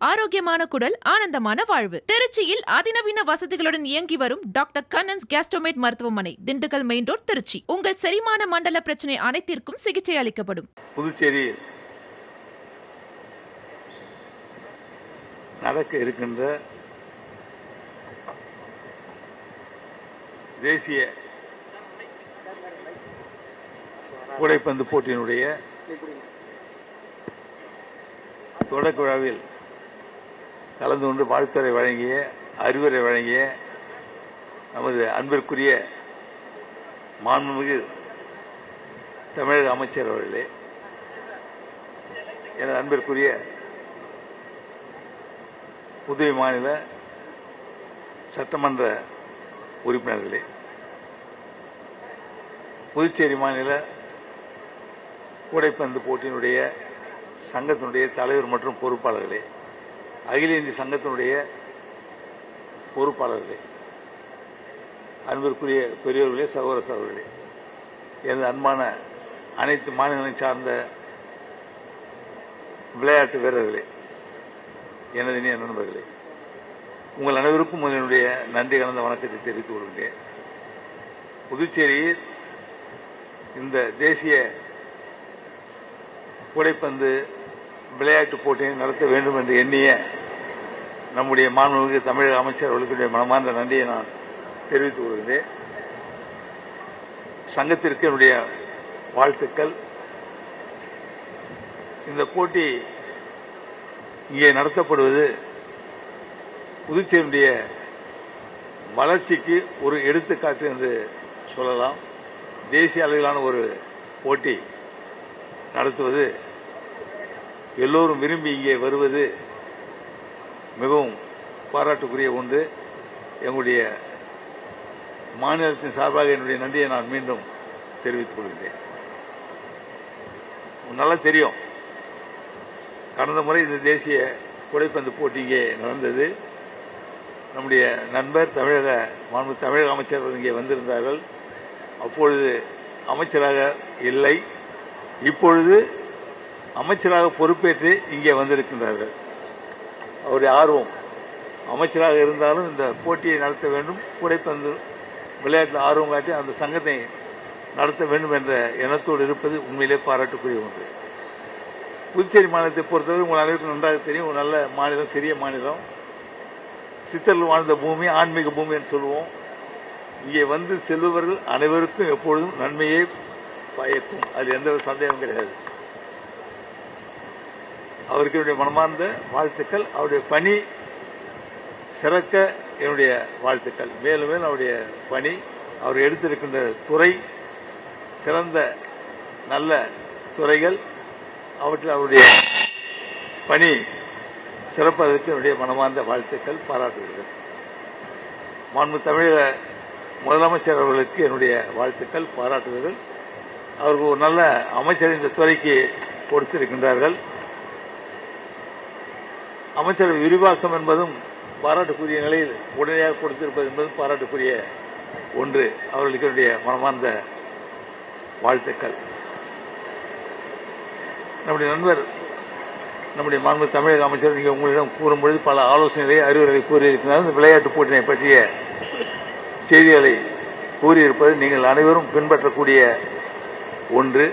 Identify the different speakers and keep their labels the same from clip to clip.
Speaker 1: ஆரோக்கியமான குடல், ஆனந்தமான வாழ்வு. திருச்சியில் அதிநவீன வசதிகளுடன் இயங்கி வரும் டாக்டர் கண்ணன்ஸ் கேஸ்ட்ரோமேட் மருத்துவமனை, திண்டுக்கல் மெயின் ரோட், திருச்சி. உங்கள் செரிமான மண்டல பிரச்சனை அனைத்திற்கும் சிகிச்சை அளிக்கப்படும்.
Speaker 2: புதுச்சேரி நடக்க இருக்கின்ற தேசிய கூடைப்பந்து போட்டியினுடைய தொடக்க விழாவில் கலந்து கொண்டு வாழ்த்துறை வழங்கிய, அறிவுரை வழங்கிய நமது அன்பிற்குரிய மாண்புமிகு தமிழக அமைச்சர் அவர்களே, எனது அன்பிற்குரிய புதுவை மாநில சட்டமன்ற உறுப்பினர்களே, புதுச்சேரி மாநில கூடைப்பந்து போட்டியினுடைய சங்கத்தினுடைய தலைவர் மற்றும் பொறுப்பாளர்களே, அகில இந்திய சங்கத்தினுடைய பொறுப்பாளர்களே, அன்பிற்குரிய பெரியவர்களே, சகோதர சகோதரர்களே, எனது அன்பான அனைத்து மாநிலங்களையும் சார்ந்த விளையாட்டு வீரர்களே, எனது இனிய நண்பர்களே, உங்கள் அனைவருக்கும் என்னுடைய நன்றி கலந்த வணக்கத்தை தெரிவித்துக் கொள்கிறேன். புதுச்சேரியில் இந்த தேசிய கூடைப்பந்து விளையாட்டு போட்டியை நடத்த வேண்டும் என்று எண்ணிய நம்முடைய மாண்புமிகு தமிழக அமைச்சர் அவர்களுடைய மனமார்ந்த நன்றியை நான் தெரிவித்துக் கொள்கிறேன். சங்கத்திற்கு என்னுடைய வாழ்த்துக்கள். இந்த போட்டி இங்கே நடத்தப்படுவது புதுச்சேரியுடைய வளர்ச்சிக்கு ஒரு எடுத்துக்காட்டு என்று சொல்லலாம். தேசிய அளவிலான ஒரு போட்டி நடத்துவது, எல்லோரும் விரும்பி இங்கே வருவது மிகவும் பாராட்டுக்குரிய ஒன்று. எங்களுடைய மாநிலத்தின் சார்பாக என்னுடைய நன்றியை நான் மீண்டும் தெரிவித்துக் கொள்கிறேன். நல்லா தெரியும், கடந்த முறை இந்த தேசிய கூடைப்பந்து போட்டி இங்கே நடந்தது. நம்முடைய நண்பர் தமிழக அமைச்சர் இங்கே வந்திருந்தார்கள். அப்பொழுது அமைச்சராக இல்லை, இப்பொழுது அமைச்சராக பொறுப்பேற்று இங்கே வந்திருக்கின்றார்கள். அவருடைய ஆர்வம், அமைச்சராக இருந்தாலும் இந்த போட்டியை நடத்த வேண்டும், கூடைப்பந்து விளையாட்டில் ஆர்வம் காட்டி அந்த சங்கத்தை நடத்த வேண்டும் என்ற எண்ணத்தோடு இருப்பது உண்மையிலே பாராட்டுக்குரிய ஒன்று. புதுச்சேரி மாநிலத்தை பொறுத்தவரை உங்கள் அனைவருக்கும் நன்றாக தெரியும், ஒரு நல்ல மாநிலம், சிறிய மாநிலம், சித்தர்கள் வாழ்ந்த பூமி, ஆன்மீக பூமி என்று சொல்லுவோம். இங்கே வந்து செல்பவர்கள் அனைவருக்கும் எப்பொழுதும் நன்மையே பயக்கும், அது எந்த ஒரு சந்தேகம் கிடையாது. அவருக்கு என்னுடைய மனமார்ந்த வாழ்த்துக்கள். அவருடைய பணி சிறக்க என்னுடைய வாழ்த்துக்கள். மேலும் மேலும் அவருடைய பணி, அவர் எடுத்திருக்கின்ற துறை சிறந்த நல்ல துறைகள், அவற்றில் அவருடைய பணி சிறப்பதற்கு என்னுடைய மனமார்ந்த வாழ்த்துக்கள், பாராட்டுகிறேன். மாண்பு தமிழக முதலமைச்சர் அவர்களுக்கு என்னுடைய வாழ்த்துக்கள், பாராட்டுகிறேன். அவர்கள் ஒரு நல்ல அமைச்சர் இந்த துறைக்கு கொடுத்திருக்கின்றார்கள். அமைச்சர் விரிவாக்கம் என்பதும் பாராட்டுக்குரிய நிலையில் உடனடியாக கொடுத்திருப்பது என்பதும் பாராட்டுக்குரிய ஒன்று. அவர்களுக்கு என்னுடைய மனமார்ந்த வாழ்த்துக்கள். நம்முடைய நண்பர், நம்முடைய மாண்பு தமிழக அமைச்சர் நீங்க உங்களிடம் கூறும்பொழுது பல ஆலோசனைகளை, அறிவுரைகளை கூறியிருக்கிறார். இந்த விளையாட்டு போட்டியை பற்றிய செய்திகளை கூறியிருப்பது நீங்கள் அனைவரும் பின்பற்றக்கூடிய ஒன்று.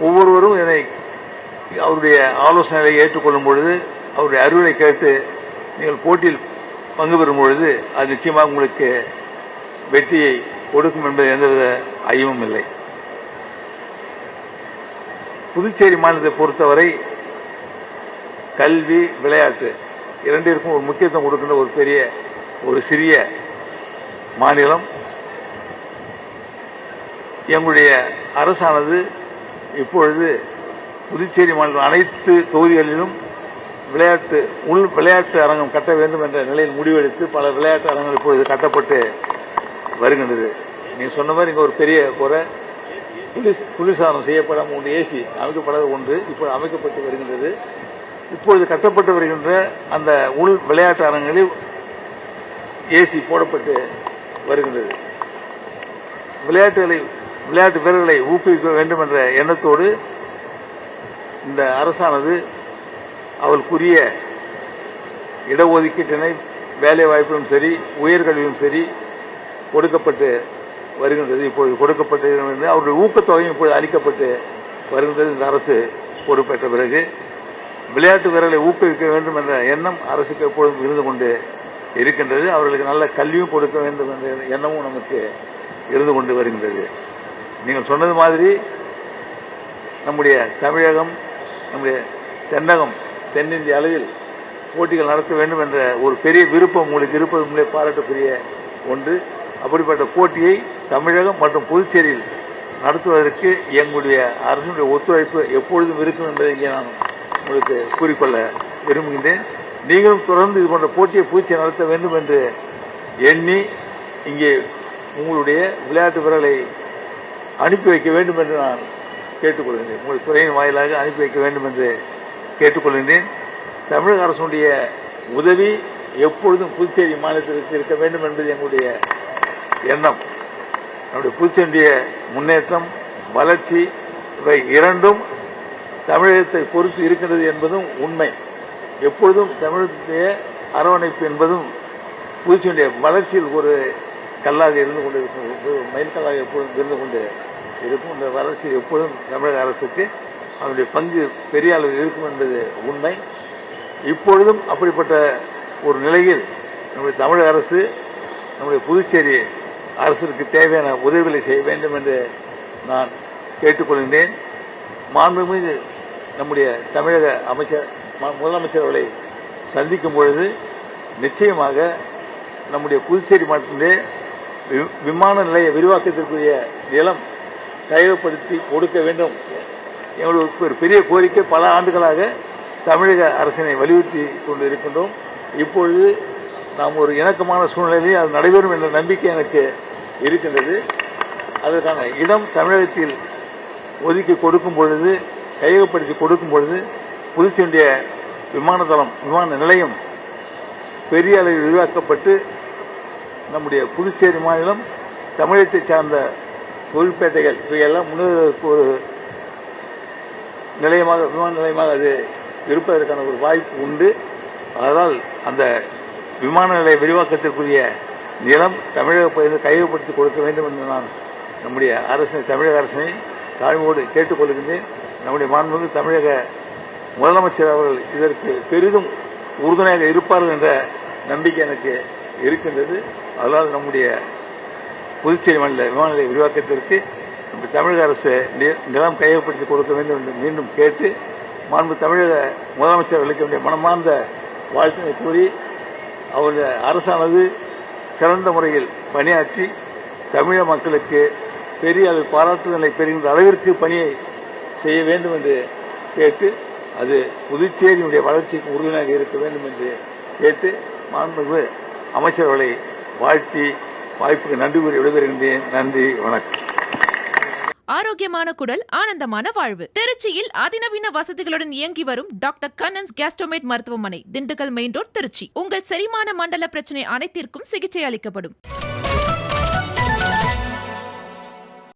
Speaker 2: ஒவ்வொருவரும் இதை அவருடைய ஆலோசனைகளை ஏற்றுக்கொள்ளும் பொழுது, அவருடைய அறிவுரை கேட்டு நீங்கள் போட்டியில் பங்கு பெறும் பொழுது அது நிச்சயமாக உங்களுக்கு வெற்றியை கொடுக்கும் என்பது எந்தவித ஐயமும் இல்லை. புதுச்சேரி மாநிலத்தை பொறுத்தவரை கல்வி, விளையாட்டு இரண்டிற்கும் ஒரு முக்கியத்துவம் கொடுக்கின்ற ஒரு சிறிய மாநிலம். எங்களுடைய அரசானது இப்பொழுது புதுச்சேரி மாநிலம் அனைத்து தொகுதிகளிலும் விளையாட்டு அரங்கம் கட்ட வேண்டும் என்ற நிலையில் முடிவெடுத்து பல விளையாட்டு அரங்கங்கள் இப்பொழுது கட்டப்பட்டு வருகின்றது. நீங்க சொன்ன மாதிரி இங்க ஒரு பெரிய குறை, குளிர்சாதனம் செய்யப்படாமல் ஒன்று, ஏசி அமைக்கப்படாத ஒன்று இப்போது அமைக்கப்பட்டு வருகின்றது. இப்பொழுது கட்டப்பட்டு வருகின்ற அந்த விளையாட்டு அரங்குகளில் ஏசி போடப்பட்டு வருகின்றது. விளையாட்டு வீரர்களை ஊக்குவிக்க வேண்டும் என்ற எண்ணத்தோடு இந்த அரசானது அவளுக்குரிய இடஒதுக்கீட்டினை வேலை வாய்ப்பிலும் சரி உயர்கல்வியும் சரி கொடுக்கப்பட்டு வருகின்றது. இப்பொழுது கொடுக்கப்பட்டு அவருடைய ஊக்கத்தொகையும் இப்பொழுது அளிக்கப்பட்டு வருகின்றது. இந்த அரசு பொறுப்பேற்ற பிறகு விளையாட்டு வீரர்களை ஊக்குவிக்க வேண்டும் என்ற எண்ணம் அரசுக்கு எப்பொழுதும் இருந்து கொண்டு இருக்கின்றது. அவர்களுக்கு நல்ல கல்வியும் கொடுக்க வேண்டும் என்ற எண்ணமும் நமக்கு இருந்து கொண்டு வருகின்றது. நீங்கள் சொன்னது மாதிரி நம்முடைய தமிழகம், நம்முடைய தென்னகம், தென்னிந்திய அளவில் போட்டிகள் நடத்த வேண்டும் என்ற ஒரு பெரிய விருப்பம் உங்களுக்கு இருப்பது பாராட்டக்கூடிய ஒன்று. அப்படிப்பட்ட போட்டியை தமிழகம் மற்றும் புதுச்சேரியில் நடத்துவதற்கு எங்களுடைய அரசுடைய ஒத்துழைப்பு எப்பொழுதும் இருக்கும் என்பதை இங்கே நான் உங்களுக்கு கூறிக்கொள்ள விரும்புகின்றேன். நீங்களும் தொடர்ந்து இது போன்ற போட்டியை புதுச்சேரி நடத்த வேண்டும் என்று எண்ணி இங்கே உங்களுடைய விளையாட்டு வீரர்களை அனுப்பி வைக்க வேண்டும் என்று நான் கேட்டுக்கொள்கின்றேன். உங்கள் துறையின் வாயிலாக அனுப்பி வைக்க வேண்டும் என்று கேட்டுக்கொள்கின்றேன். தமிழக அரசுடைய உதவி எப்பொழுதும் புதுச்சேரி மாநிலத்திற்கு இருக்க வேண்டும் என்பது எங்களுடைய எண்ணம். நம்முடைய புதுச்சேரியுடைய முன்னேற்றம், வளர்ச்சி இவை இரண்டும் தமிழகத்தை பொறுத்து இருக்கின்றது என்பதும் உண்மை. எப்பொழுதும் தமிழகத்துடைய அரவணைப்பு என்பதும் புதுச்சேரியுடைய வளர்ச்சியில் ஒரு கல்லாக இருந்து கொண்டிருக்கும், மைல்கல்லாக எப்பொழுதும் இருந்து கொண்டு இருக்கும். இந்த வளர்ச்சியில் எப்பொழுதும் தமிழக அரசுக்கு அதனுடைய பங்கு பெரிய அளவில் இருக்கும் என்பது உண்மை. இப்பொழுதும் அப்படிப்பட்ட ஒரு நிலையில் நம்முடைய தமிழக அரசு நம்முடைய புதுச்சேரி அரசுக்கு தேவையான உதவிகளை செய்ய வேண்டும் என்று நான் கேட்டுக்கொள்கின்றேன். மாண்புமிகு நம்முடைய தமிழக முதலமைச்சர் அவர்களை சந்திக்கும் பொழுது நிச்சயமாக நம்முடைய புதுச்சேரி மாவட்டத்திலே விமான நிலைய விரிவாக்கத்திற்குரிய நிலம் கையகப்படுத்தி கொடுக்க வேண்டும். எங்களுக்கு ஒரு பெரிய கோரிக்கை, பல ஆண்டுகளாக தமிழக அரசினை வலியுறுத்தி கொண்டு இருக்கின்றோம். இப்பொழுது நாம் ஒரு இணக்கமான சூழ்நிலையில் அது நடைபெறும் என்ற நம்பிக்கை எனக்கு இருக்கின்றது. அதற்கான இடம் தமிழகத்தில் ஒதுக்கி கொடுக்கும் பொழுது, கையகப்படுத்தி கொடுக்கும் பொழுது புதுச்சேரியுடைய விமான நிலையம் பெரிய அளவில் விரிவாக்கப்பட்டு நம்முடைய புதுச்சேரி மாநிலம் தமிழகத்தை சார்ந்த தொழிற்பேட்டைகள் இவையெல்லாம் முன்னேறுவதற்கு ஒரு நிலையமாக, விமான நிலையமாக அது இருப்பதற்கான ஒரு வாய்ப்பு உண்டு. அதனால் அந்த விமான நிலைய விரிவாக்கத்திற்குரிய நிலம் தமிழக பகுதியில் கையகப்படுத்தி கொடுக்க வேண்டும் என்று நான் நம்முடைய தமிழக அரசினை தாழ்மையோடு கேட்டுக்கொள்கின்றேன். நம்முடைய மாண்புமிகு தமிழக முதலமைச்சர் அவர்கள் இதற்கு பெரிதும் உறுதுணையாக இருப்பார்கள் என்ற நம்பிக்கை எனக்கு இருக்கின்றது. அதனால் நம்முடைய புதுச்சேரி மாநில விமான நிலைய விரிவாக்கத்திற்கு தமிழக அரசு நிலம் கையகப்படுத்தி கொடுக்க வேண்டும் என்று மீண்டும் கேட்டு மாண்பு தமிழக முதலமைச்சர் அவர்களுக்கு மனமார்ந்த வாழ்த்தினை கூறி அவருடைய அரசானது சிறந்த முறையில் பணியாற்றி தமிழக மக்களுக்கு பெரிய அளவு பாராட்டுதலை பெறுகின்ற அளவிற்கு பணியை செய்ய வேண்டும் என்று கேட்டு அது புதுச்சேரியினுடைய வளர்ச்சிக்கு உறுதுணையாக இருக்க வேண்டும் என்று கேட்டு மாண்புமிகு அமைச்சர்களை வாழ்த்தி வாய்ப்புக்கு நன்றி கூறி விடைபெறுகின்றேன். நன்றி, வணக்கம்.
Speaker 1: ஆரோக்கியமான குடல், ஆனந்தமான வாழ்வு. திருச்சியில் அதிநவீன வசதிகளுடன் இயங்கி வரும் டாக்டர் கண்ணன்ஸ் கேஸ்ட்ரோமேட் மருத்துவமனை, திண்டுக்கல் மெயின் ரோட், திருச்சி. உங்கள் செரிமான மண்டல பிரச்சனை அனைத்திற்கும் சிகிச்சை அளிக்கப்படும்.